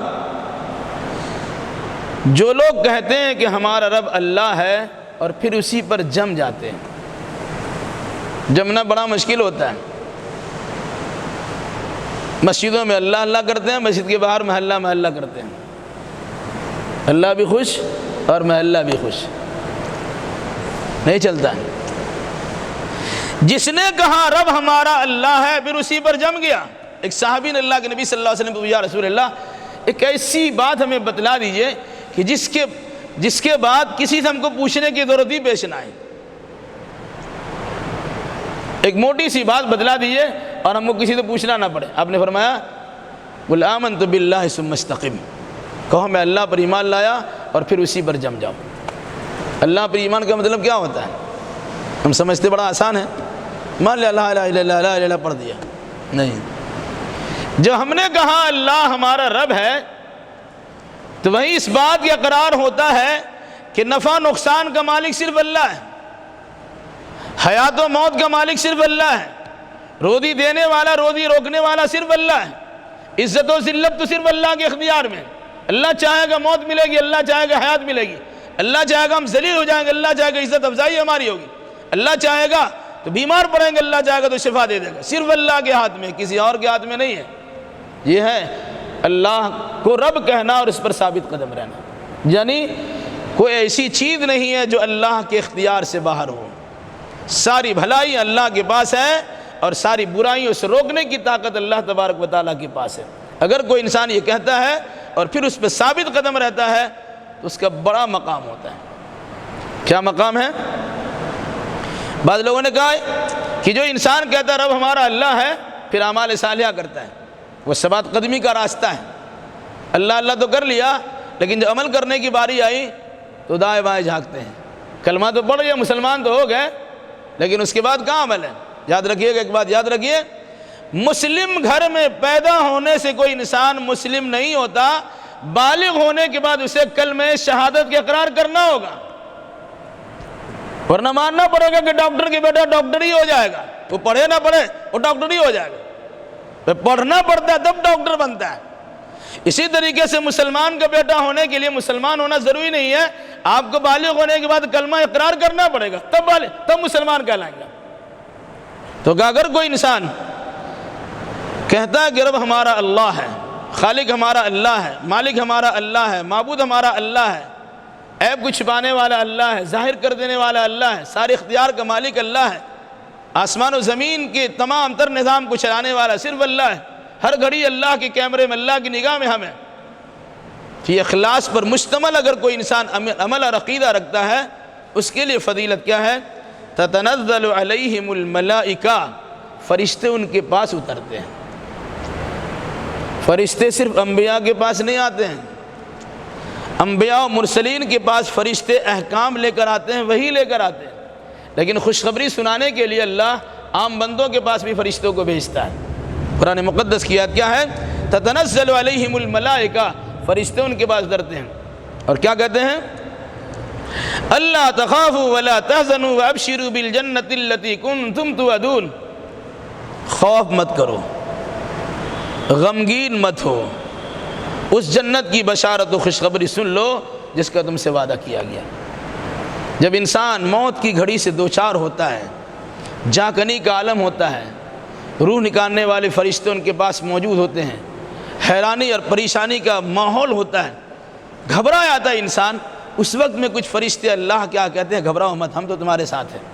جو لوگ کہتے ہیں کہ ہمارا رب اللہ ہے اور پھر اسی پر جم جاتے ہیں، جمنا بڑا مشکل ہوتا ہے۔ مسجدوں میں اللہ اللہ کرتے ہیں، مسجد کے باہر محلہ محلہ کرتے ہیں، اللہ بھی خوش اور محلہ بھی خوش، نہیں چلتا ہے۔ جس نے کہا رب ہمارا اللہ ہے پھر اسی پر جم گیا۔ ایک صحابی نے اللہ کے نبی صلی اللہ علیہ وسلم کو، یا رسول اللہ ایک ایسی بات ہمیں بتلا دیجئے کہ جس کے بعد کسی سے ہم کو پوچھنے کی ضرورت ہی پیش نہ آئے، ایک موٹی سی بات بتلا دیجئے اور ہم کو کسی سے پوچھنا نہ پڑے۔ آپ نے فرمایا قل آمنت باللہ ثم استقم، کہو میں اللہ پر ایمان لایا اور پھر اسی پر جم جاؤ۔ اللہ پر ایمان کا مطلب کیا ہوتا ہے؟ ہم سمجھتے بڑا آسان ہے، مان لیا لا الہ الا اللہ لا الہ الا اللہ پڑھ دیا، نہیں۔ جب ہم نے کہا اللہ ہمارا رب ہے تو وہی اس بات کا اقرار ہوتا ہے کہ نفع نقصان کا مالک صرف اللہ ہے، حیات و موت کا مالک صرف اللہ ہے، روزی دینے والا روزی روکنے والا صرف اللہ ہے، عزت و ذلت تو صرف اللہ کے اختیار میں۔ اللہ چاہے گا موت ملے گی، اللہ چاہے گا حیات ملے گی، اللہ چاہے گا ہم ذلیل ہو جائیں گے، اللہ چاہے گا عزت افزائی ہماری ہوگی، اللہ چاہے گا تو بیمار پڑیں گے، اللہ چاہے گا تو شفا دے دے گا، صرف اللہ کے ہاتھ میں، کسی اور کے ہاتھ میں نہیں ہے۔ یہ ہے اللہ کو رب کہنا اور اس پر ثابت قدم رہنا، یعنی کوئی ایسی چیز نہیں ہے جو اللہ کے اختیار سے باہر ہو، ساری بھلائی اللہ کے پاس ہے اور ساری برائیوں سے روکنے کی طاقت اللہ تبارک و تعالیٰ کے پاس ہے۔ اگر کوئی انسان یہ کہتا ہے اور پھر اس پہ ثابت قدم رہتا ہے تو اس کا بڑا مقام ہوتا ہے۔ کیا مقام ہے؟ بعض لوگوں نے کہا کہ جو انسان کہتا ہے رب ہمارا اللہ ہے پھر اعمال صالحہ کرتا ہے، وہ ثبات قدمی کا راستہ ہے۔ اللہ اللہ تو کر لیا لیکن جب عمل کرنے کی باری آئی تو دائیں بائیں جھانکتے ہیں، کلمہ تو پڑھ گیا، مسلمان تو ہو گئے، لیکن اس کے بعد کہاں عمل ہے؟ یاد رکھیے گا، ایک بات یاد رکھیے، مسلم گھر میں پیدا ہونے سے کوئی انسان مسلم نہیں ہوتا، بالغ ہونے کے بعد اسے کلمہ شہادت کے اقرار کرنا ہوگا، ورنہ ماننا پڑے گا کہ ڈاکٹر کے بیٹا ڈاکٹر ہی ہو جائے گا، وہ پڑھے نہ پڑھے وہ ڈاکٹر ہی ہو جائے گا، پڑھنا پڑتا ہے تب ڈاکٹر بنتا ہے۔ اسی طریقے سے مسلمان کا بیٹا ہونے کے لیے مسلمان ہونا ضروری نہیں ہے، آپ کو بالغ ہونے کے بعد کلمہ اقرار کرنا پڑے گا تب مسلمان کہلائیں گے۔ تو اگر کوئی انسان کہتا ہے کہ رب ہمارا اللہ ہے، خالق ہمارا اللہ ہے، مالک ہمارا اللہ ہے، معبود ہمارا اللہ ہے، عیب کو چھپانے والا اللہ ہے، ظاہر کر دینے والا اللہ ہے، سارے اختیار کا مالک اللہ ہے، آسمان و زمین کے تمام تر نظام کو چلانے والا صرف اللہ ہے، ہر گھڑی اللہ کے کیمرے میں، اللہ کی نگاہ میں ہمیں، یہ اخلاص پر مشتمل اگر کوئی انسان عمل اور عقیدہ رکھتا ہے اس کے لیے فضیلت کیا ہے؟ تتنزل علیہم الملائکہ، فرشتے ان کے پاس اترتے ہیں۔ فرشتے صرف انبیاء کے پاس نہیں آتے ہیں، انبیاء و مرسلین کے پاس فرشتے احکام لے کر آتے ہیں، وحی لے کر آتے ہیں، لیکن خوشخبری سنانے کے لیے اللہ عام بندوں کے پاس بھی فرشتوں کو بھیجتا ہے۔ قرآن مقدس کی آیت کیا ہے؟ تتنزل علیہم الملائکہ، فرشتے ان کے پاس اترتے ہیں اور کیا کہتے ہیں؟ اللہ تخافوا ولا تحزنوا وابشروا بالجنۃ التی کنتم توعدون، خوف مت کرو، غمگین مت ہو، اس جنت کی بشارت و خوشخبری سن لو جس کا تم سے وعدہ کیا گیا۔ جب انسان موت کی گھڑی سے دوچار ہوتا ہے، جاکنی کا عالم ہوتا ہے، روح نکالنے والے فرشتے ان کے پاس موجود ہوتے ہیں، حیرانی اور پریشانی کا ماحول ہوتا ہے، گھبرا جاتا ہے انسان، اس وقت میں کچھ فرشتے اللہ کیا کہتے ہیں؟ گھبراؤ مت، ہم تو تمہارے ساتھ ہیں۔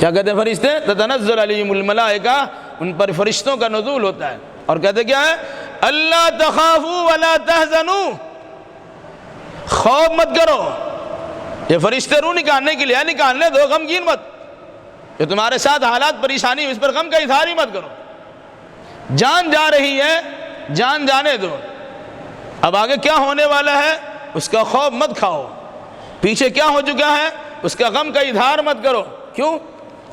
کیا کہتے ہیں فرشتے؟ تتنزل علیہم الملائکہ، ان پر فرشتوں کا نزول ہوتا ہے اور کہتے کیا ہے؟ اللہ تخافوا ولا تحزنوا، خوف مت کرو، یہ فرشتے روح نکالنے کے لیے نکالنے دو، غمگین مت، جو تمہارے ساتھ حالات پریشانی اس پر غم کا اظہار ہی مت کرو، جان جا رہی ہے جان جانے دو، اب آگے کیا ہونے والا ہے اس کا خوف مت کھاؤ، پیچھے کیا ہو چکا ہے اس کا غم کا اظہار مت کرو، کیوں؟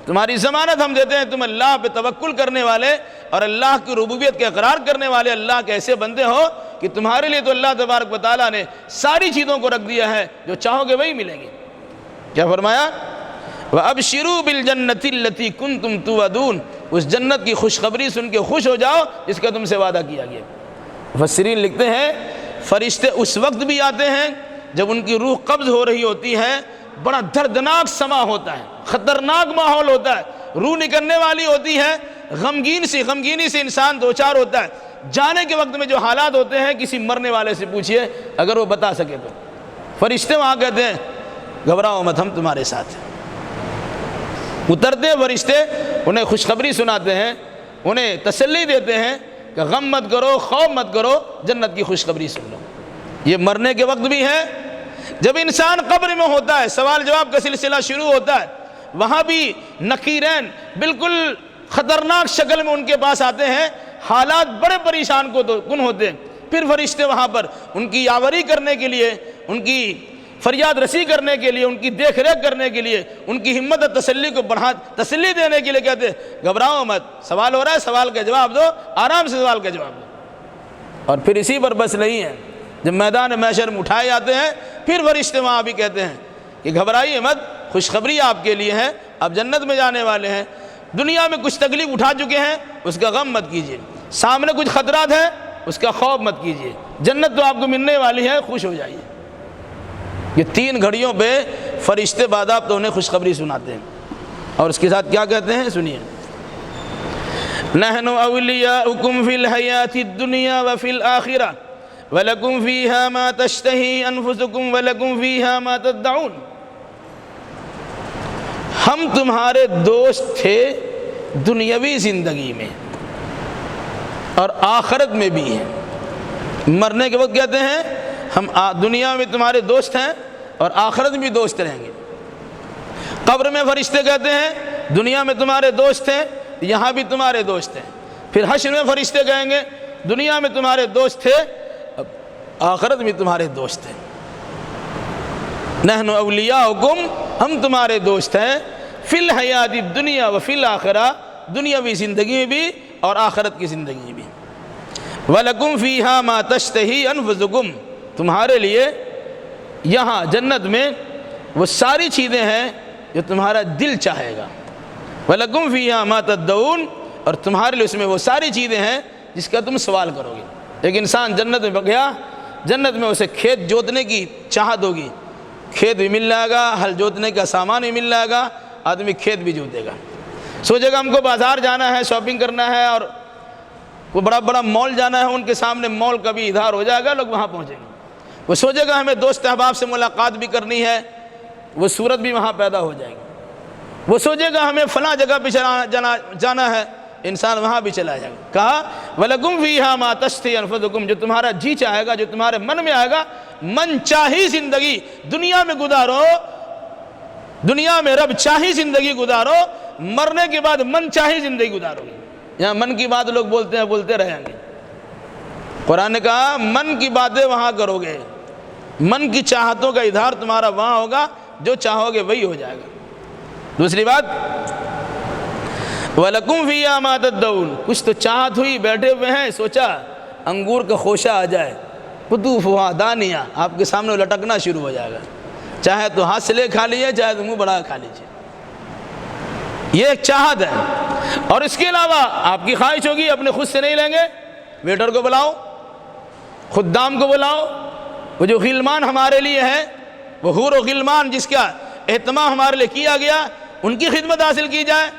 تمہاری ضمانت ہم دیتے ہیں، تم اللہ پہ توکل کرنے والے اور اللہ کی ربوبیت کے اقرار کرنے والے اللہ کے ایسے بندے ہو کہ تمہارے لیے تو اللہ تبارک و تعالیٰ نے ساری چیزوں کو رکھ دیا ہے، جو چاہو گے وہی ملیں گے۔ کیا فرمایا؟ وَأَبْشِرُوا بِالْجَنَّةِ الَّتِي كُنْتُمْ تُوعَدُونَ، اس جنت کی خوشخبری سن کے خوش ہو جاؤ جس کا تم سے وعدہ کیا گیا۔ مفسرین لکھتے ہیں فرشتے اس وقت بھی آتے ہیں جب ان کی روح قبض ہو رہی ہوتی ہے، بڑا دردناک سما ہوتا ہے، خطرناک ماحول ہوتا ہے، روح نکلنے والی ہوتی ہے، غمگینی سے انسان دوچار ہوتا ہے، جانے کے وقت میں جو حالات ہوتے ہیں کسی مرنے والے سے پوچھئے اگر وہ بتا سکے تو، فرشتے وہاں کہتے ہیں گھبراؤ مت، ہم تمہارے ساتھ ہیں۔ اترتے فرشتے انہیں خوشخبری سناتے ہیں، انہیں تسلی دیتے ہیں کہ غم مت کرو، خوف مت کرو، جنت کی خوشخبری سن لو۔ یہ مرنے کے وقت بھی ہے، جب انسان قبر میں ہوتا ہے، سوال جواب کا سلسلہ شروع ہوتا ہے، وہاں بھی نکیرین بالکل خطرناک شکل میں ان کے پاس آتے ہیں، حالات بڑے پریشان کن ہوتے ہیں، پھر فرشتے وہاں پر ان کی یاوری کرنے کے لیے، ان کی فریاد رسی کرنے کے لیے، ان کی دیکھ ریکھ کرنے کے لیے، ان کی ہمت اور تسلی کو تسلی دینے کے لیے کہتے ہیں گھبراؤ مت، سوال ہو رہا ہے سوال کا جواب دو، آرام سے سوال کا جواب دو۔ اور پھر اسی پر بس نہیں ہے، جب میدان محشر میں اٹھائے جاتے ہیں پھر فرشتے وہاں بھی کہتے ہیں کہ گھبرائیے مت، خوشخبری آپ کے لیے ہے، آپ جنت میں جانے والے ہیں، دنیا میں کچھ تکلیف اٹھا چکے ہیں اس کا غم مت کیجیے، سامنے کچھ خطرات ہیں اس کا خوف مت کیجیے، جنت تو آپ کو ملنے والی ہے، خوش ہو جائیے۔ یہ تین گھڑیوں پہ فرشتے باضابطہ انہیں خوشخبری سناتے ہیں، اور اس کے ساتھ کیا کہتے ہیں سنیے، نحن اولیاؤکم فی الحیات الدنیا وفی الآخرہ وَلَكُمْ فِيهَا مَا تَشْتَهِي أَنفُسُكُمْ وَلَكُمْ فِيهَا مَا تَدَّعُونَ، ہم تمہارے دوست تھے دنیاوی زندگی میں اور آخرت میں بھی ہیں۔ مرنے کے وقت کہتے ہیں ہم دنیا میں تمہارے دوست ہیں اور آخرت میں بھی دوست رہیں گے۔ قبر میں فرشتے کہتے ہیں دنیا میں تمہارے دوست ہیں، یہاں بھی تمہارے دوست ہیں۔ پھر حشر میں فرشتے کہیں گے دنیا میں تمہارے دوست تھے، آخرت میں تمہارے دوست ہیں۔ نحن اولیاؤکم، ہم تمہارے دوست ہیں، فی الحیات الدنیا و فی الآخرہ، دنیاوی زندگی میں بھی اور آخرت کی زندگی میں بھی۔ وَلَكُمْ فِيهَا مَا تَشْتَهِي أَنفُسُكُمْ، تمہارے لیے یہاں جنت میں وہ ساری چیزیں ہیں جو تمہارا دل چاہے گا۔ وَلَكُمْ فِيهَا مَا تَدَّعُونَ، اور تمہارے لیے اس میں وہ ساری چیزیں ہیں جس کا تم سوال کرو گے۔ ایک انسان جنت میں گیا، جنت میں اسے کھیت جوتنے کی چاہت ہوگی، کھیت بھی مل جائے گا، ہل جوتنے کا سامان بھی مل جائے گا، آدمی کھیت بھی جوتے گا۔ سوچے گا ہم کو بازار جانا ہے، شاپنگ کرنا ہے، اور وہ بڑا بڑا مال جانا ہے، ان کے سامنے مال کا بھی ادھار ہو جائے گا، لوگ وہاں پہنچیں گے۔ وہ سوچے گا ہمیں دوست احباب سے ملاقات بھی کرنی ہے، وہ صورت بھی وہاں پیدا ہو جائے گی۔ وہ سوچے گا ہمیں فلاں جگہ پہ جانا ہے، انسان وہاں بھی چلا جائے گا۔ کہا وَلَكُمْ فِيهَا مَا تَشْتَهِي أَنفُسُكُمْ، جو تمہارا جی چاہے گا، جو تمہارے من میں آئے گا، من چاہی زندگی دنیا میں گزارو، دنیا میں رب چاہی زندگی گزارو، مرنے کے بعد من چاہی زندگی گزارو گے۔ یہاں من کی بات لوگ بولتے ہیں، بولتے رہیں گے، قرآن نے کہا من کی باتیں وہاں کرو گے، من کی چاہتوں کا اظہار تمہارا وہاں ہوگا، جو چاہو گے وہی ہو جائے گا۔ دوسری بات وَلَكُمْ فِيهَا مَا تَدَّعُونَ، کچھ تو چاہت ہوئی، بیٹھے ہوئے ہیں، سوچا انگور کا خوشہ آ جائے، قطوفہا دانیہ، آپ کے سامنے لٹکنا شروع ہو جائے گا، چاہے تو ہاتھ سے لے کھا لیجیے، چاہے تو منہ بڑھا کھا لیجیے، یہ ایک چاہت ہے۔ اور اس کے علاوہ آپ کی خواہش ہوگی اپنے خود سے نہیں لیں گے، ویٹر کو بلاؤ، خدام کو بلاؤ، وہ جو غلمان ہمارے لیے ہیں، وہ حور و غلمان جس کا اہتمام ہمارے لیے کیا گیا، ان کی خدمت حاصل کی جائے،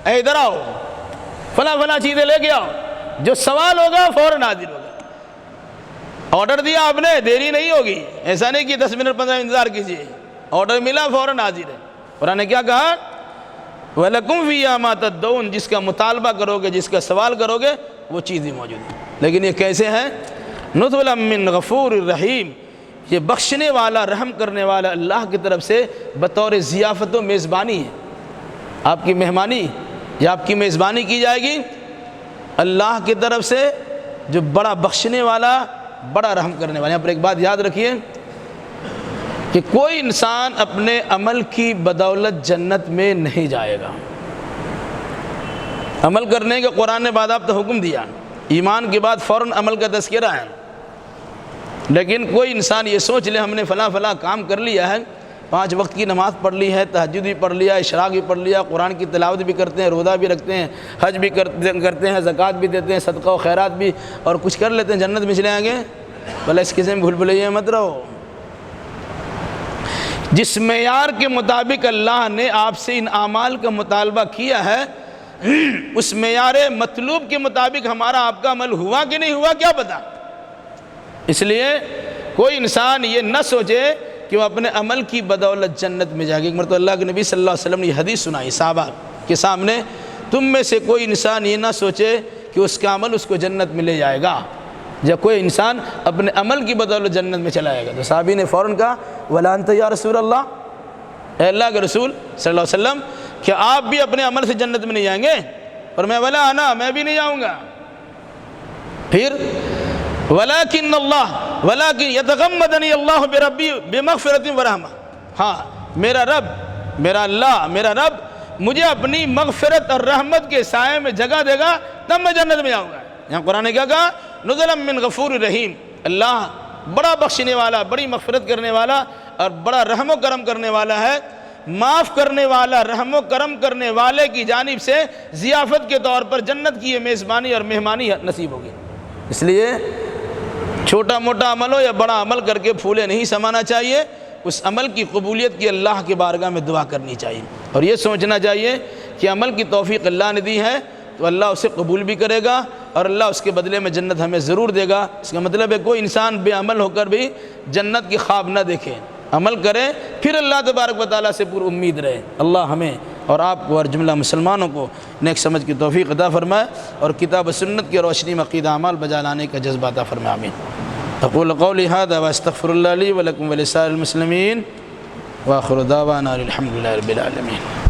اے ادھر آؤ، فلاں فلاں چیزیں لے کے آؤ، جو سوال ہوگا فوراً حاضر ہوگا۔ آرڈر دیا آپ نے، دیری نہیں ہوگی، ایسا نہیں کہ 10 منٹ 15 انتظار کیجیے، آرڈر ملا فوراً حاضر ہے۔ قرآن نے کیا کہا؟ وَلَكُمْ فِيهَا مَا تَدَّعُونَ، جس کا مطالبہ کرو گے، جس کا سوال کرو گے، وہ چیز ہی موجود ہے۔ لیکن یہ کیسے ہے؟ نُزُلًا مِّن غَفُورٍ رَحِيمٍ، یہ بخشنے والا، رحم کرنے والا اللہ کی طرف سے بطور ضیافت و میزبانی ہے۔ آپ کی مہمانی یا آپ کی میزبانی کی جائے گی اللہ کی طرف سے، جو بڑا بخشنے والا، بڑا رحم کرنے والا۔ یہاں پر ایک بات یاد رکھیے کہ کوئی انسان اپنے عمل کی بدولت جنت میں نہیں جائے گا۔ عمل کرنے کا قرآن نے باضابطہ حکم دیا، ایمان کے بعد فوراً عمل کا تذکرہ ہے، لیکن کوئی انسان یہ سوچ لے ہم نے فلاں فلاں کام کر لیا ہے، 5 وقت کی نماز پڑھ لی ہے، تہجد بھی پڑھ لیا، اشراق بھی پڑھ لیا، قرآن کی تلاوت بھی کرتے ہیں، روزہ بھی رکھتے ہیں، حج بھی کرتے ہیں، زکوٰۃ بھی دیتے ہیں، صدقہ و خیرات بھی، اور کچھ کر لیتے ہیں، جنت میں چلے آئیں گے؟ بھلا اس قسم بھول بھلائیے مت رہو۔ جس معیار کے مطابق اللہ نے آپ سے ان اعمال کا مطالبہ کیا ہے، اس معیار مطلوب کے مطابق ہمارا آپ کا عمل ہوا کہ نہیں ہوا، کیا پتہ۔ اس لیے کوئی انسان یہ نہ سوچے کہ وہ اپنے عمل کی بدولت جنت میں جائے گا۔ ایک مرتبہ اللہ کے نبی صلی اللہ علیہ وسلم نے یہ حدیث سنائی صحابہ کے سامنے، تم میں سے کوئی انسان یہ نہ سوچے کہ اس کا عمل اس کو جنت میں لے جائے گا، جب کوئی انسان اپنے عمل کی بدولت جنت میں چلا جائے گا۔ تو صحابی نے فوراً کہا وَلَا أَنْتَ يَا رسول اللہ، اے اللہ کے رسول صلی اللہ علیہ وسلم، کیا آپ بھی اپنے عمل سے جنت میں نہیں جائیں گے؟ اور میں وَلَا أَنَا، میں بھی نہیں جاؤں گا۔ پھر وَلَكِنَّ اللَّهَ وَلَكِنْ يَتَغَمَّدَنِي اللَّهُ بِرَبِّي بِمَغْفِرَةٍ وَرَحْمَةٍ، ہاں میرا رب، میرا اللہ، میرا رب مجھے اپنی مغفرت اور رحمت کے سائے میں جگہ دے گا، تب میں جنت میں جاؤں گا۔ یہاں قرآن نے کیا کہا؟ نُزُلًا مِّن غَفُورٍ رَحِيمٍ، اللہ بڑا بخشنے والا، بڑی مغفرت کرنے والا اور بڑا رحم و کرم کرنے والا ہے، معاف کرنے والا، رحم و کرم کرنے والے کی جانب سے ضیافت کے طور پر جنت کی یہ میزبانی اور مہمانی نصیب ہوگی۔ اس لیے چھوٹا موٹا عمل ہو یا بڑا عمل کر کے پھولے نہیں سمانا چاہیے، اس عمل کی قبولیت کی اللہ کی بارگاہ میں دعا کرنی چاہیے، اور یہ سوچنا چاہیے کہ عمل کی توفیق اللہ نے دی ہے تو اللہ اسے قبول بھی کرے گا، اور اللہ اس کے بدلے میں جنت ہمیں ضرور دے گا۔ اس کا مطلب ہے کوئی انسان بے عمل ہو کر بھی جنت کی خواب نہ دیکھے، عمل کرے، پھر اللہ تبارک و تعالیٰ سے پر امید رہے۔ اللہ ہمیں اور آپ کو اور جملہ مسلمانوں کو نیک سمجھ کی توفیق عطا فرمائے، اور کتاب و سنت کی روشنی میں عقیدہ اعمال بجا لانے کا جذبہ عطا فرمائے، آمین۔ اقول قولی ھذا واستغفر اللہ لی ولکم ولسائر المسلمین، وآخر دعوانا الحمد للہ رب العالمین۔